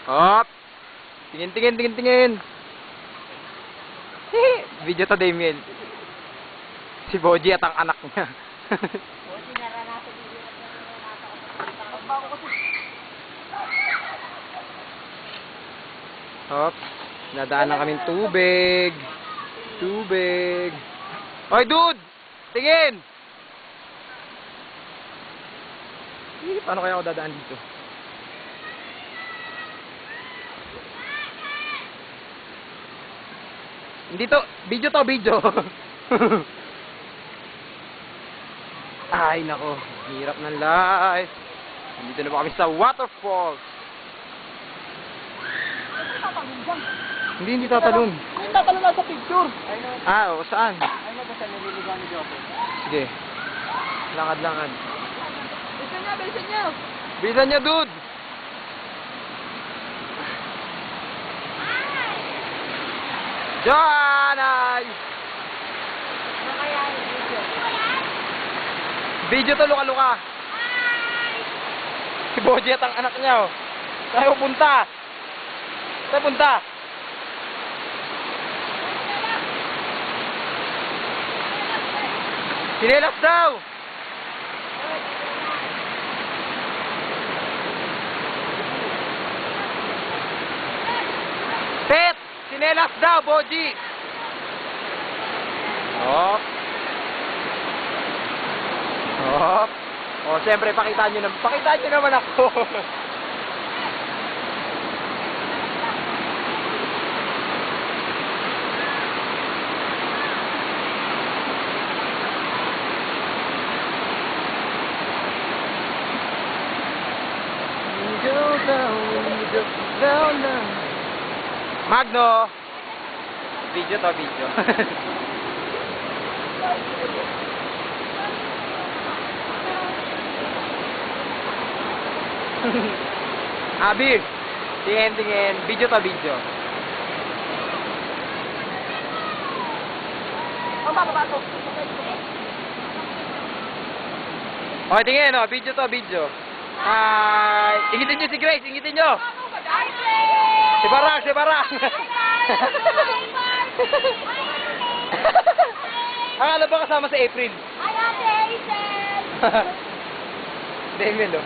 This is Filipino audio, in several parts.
Hop! Tingin, tingin, tingin, tingin! Video to Damien. Si Boji at ang anak niya. Boji, naranasan din yun at naranasan ko. Hop! Nadaan na kaming tubig. Tubig. Hoy, dude! Tingin! Paano kaya ako dadaan dito? Hindi to, video to, video. Ay, nako. Hirap ng life. Nandito na ba kami sa waterfalls? Hindi tatalon. Hindi tatalon na sa picture. Ah, oo, saan? Ay na ba siya nililigaw ni Joko? Sige. Lakad-lakad. Bilisan niya, bilisan niya. Bilisan niya, dude! Janay! Ano kaya yung video? Video to, luka-luka. Si Boji at ang anak niya, oh. Tayo punta. Tayo punta. Sinelas daw. Pet! Sinelas daw, Boji. Hop. Hop. O, siyempre, pakita nyo naman ako. Magno! Video to, video. Abi, tingin. Video to, video. Baba to. O, tingin, o. Video to, video. Ingitin nyo si Grace, ingitin nyo. Si Barang. Akala ba kasama sa April? Ay, Ate Hazel! Damien, oh.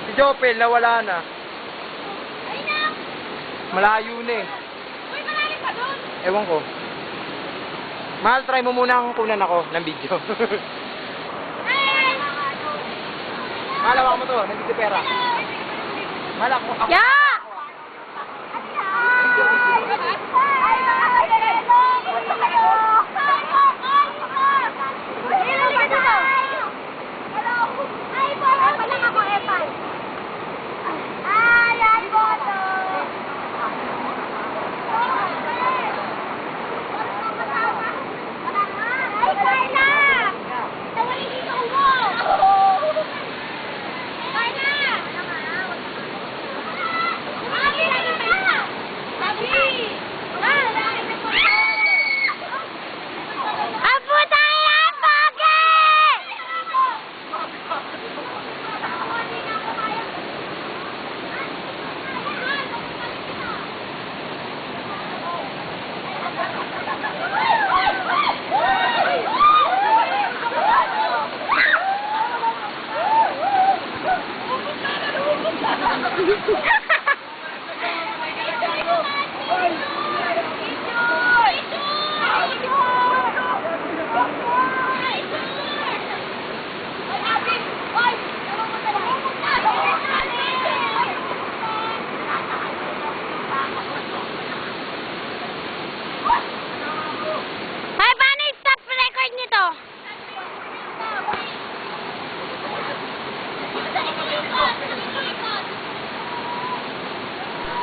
Si Jopel, nawala na. Ay, na! Malayo na eh. Uy, malalim pa doon! Ewan ko. Mahal, try mo muna kung kunan ako ng video. Ay! Mahal, hawakan mo to. Nandito pera. Mahal ako. Yan!